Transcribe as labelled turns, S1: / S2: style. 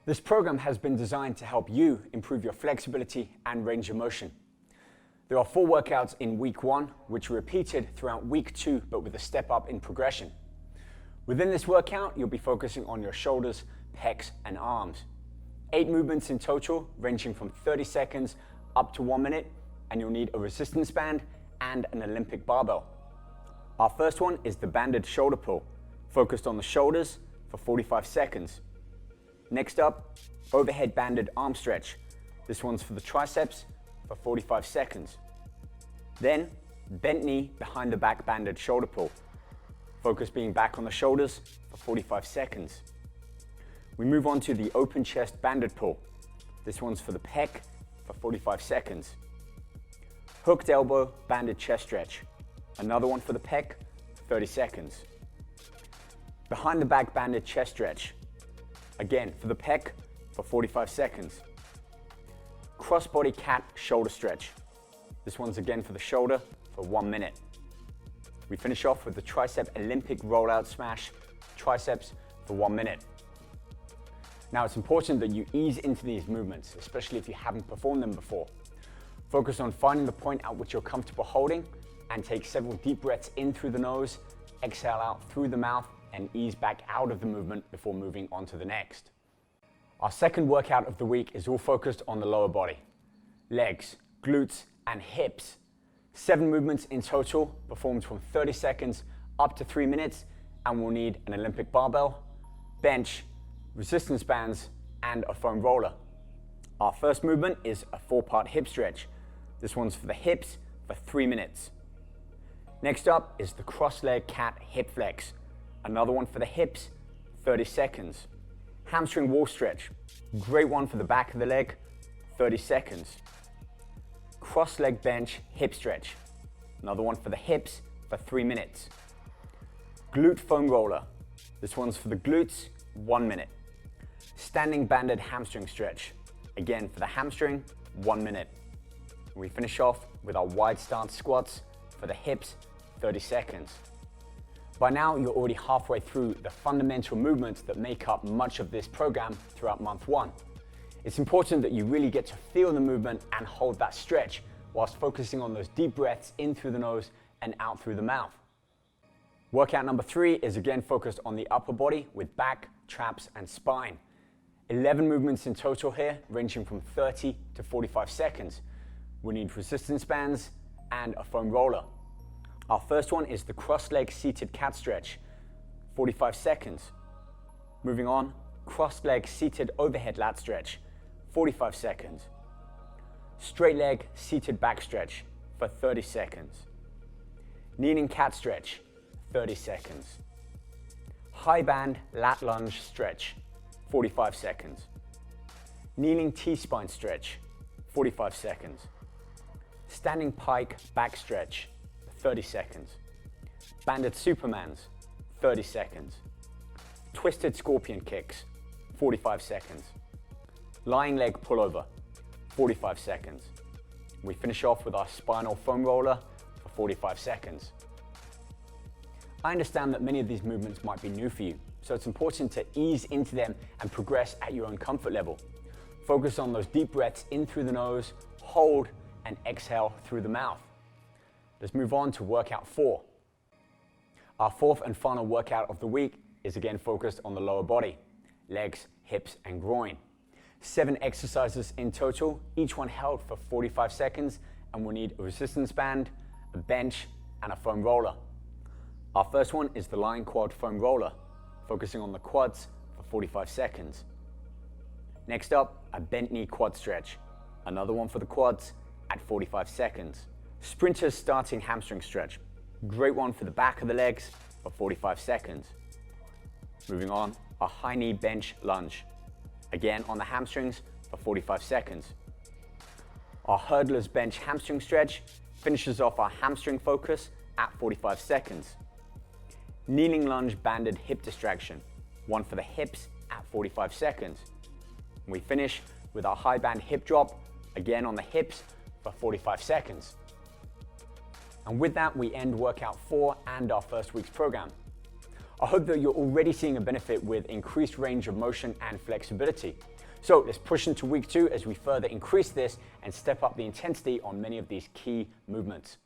S1: This program has been designed to help you improve your flexibility and range of motion. There are 4 workouts in week 1, which are repeated throughout week 2, but with a step up in progression. Within this workout, you'll be focusing on your shoulders, pecs, and arms. 8 movements in total, ranging from 30 seconds up to 1 minute, and you'll need a resistance band and an Olympic barbell. Our first one is the banded shoulder pull, focused on the shoulders for 45 seconds. Next up, overhead banded arm stretch. This one's for the triceps for 45 seconds. Then, bent knee behind the back banded shoulder pull. Focus being back on the shoulders for 45 seconds. We move on to the open chest banded pull. This one's for the pec for 45 seconds. Hooked elbow banded chest stretch. Another one for the pec, 30 seconds. Behind the back banded chest stretch. Again, for the pec, for 45 seconds. Crossbody cat shoulder stretch. This one's again for the shoulder for 1 minute. We finish off with the tricep Olympic rollout smash, triceps for 1 minute. Now it's important that you ease into these movements, especially if you haven't performed them before. Focus on finding the point at which you're comfortable holding and take several deep breaths in through the nose, exhale out through the mouth, and ease back out of the movement before moving on to the next. Our second workout of the week is all focused on the lower body. Legs, glutes, and hips. 7 movements in total, performed from 30 seconds up to 3 minutes, and we'll need an Olympic barbell, bench, resistance bands, and a foam roller. Our first movement is a 4-part hip stretch. This one's for the hips for 3 minutes. Next up is the cross-leg cat hip flex. Another one for the hips, 30 seconds. Hamstring wall stretch, great one for the back of the leg, 30 seconds. Cross-leg bench hip stretch, another one for the hips for 3 minutes. Glute foam roller, this one's for the glutes, 1 minute. Standing banded hamstring stretch, again for the hamstring, 1 minute. We finish off with our wide stance squats for the hips, 30 seconds. By now, you're already halfway through the fundamental movements that make up much of this program throughout month 1. It's important that you really get to feel the movement and hold that stretch whilst focusing on those deep breaths in through the nose and out through the mouth. Workout number 3 is again focused on the upper body with back, traps, and spine. 11 movements in total here, ranging from 30 to 45 seconds. We need resistance bands and a foam roller. Our first one is the cross-leg seated cat stretch, 45 seconds. Moving on, cross-leg seated overhead lat stretch, 45 seconds. Straight leg seated back stretch for 30 seconds. Kneeling cat stretch, 30 seconds. High band lat lunge stretch, 45 seconds. Kneeling T-spine stretch, 45 seconds. Standing pike back stretch, 30 seconds. Banded Supermans, 30 seconds. Twisted scorpion kicks, 45 seconds. Lying leg pullover, 45 seconds. We finish off with our spinal foam roller for 45 seconds. I understand that many of these movements might be new for you, so it's important to ease into them and progress at your own comfort level. Focus on those deep breaths in through the nose, hold, and exhale through the mouth. Let's move on to workout 4. Our fourth and final workout of the week is again focused on the lower body, legs, hips, and groin. 7 exercises in total, each one held for 45 seconds, and we'll need a resistance band, a bench, and a foam roller. Our first one is the lying quad foam roller, focusing on the quads for 45 seconds. Next up, a bent knee quad stretch, another one for the quads at 45 seconds. Sprinter's starting hamstring stretch, great one for the back of the legs for 45 seconds. Moving on, a high knee bench lunge, again on the hamstrings for 45 seconds. Our hurdler's bench hamstring stretch finishes off our hamstring focus at 45 seconds. Kneeling lunge banded hip distraction, one for the hips at 45 seconds. We finish with our high band hip drop, again on the hips for 45 seconds. And with that, we end workout 4 and our first week's program. I hope that you're already seeing a benefit with increased range of motion and flexibility. So let's push into week 2 as we further increase this and step up the intensity on many of these key movements.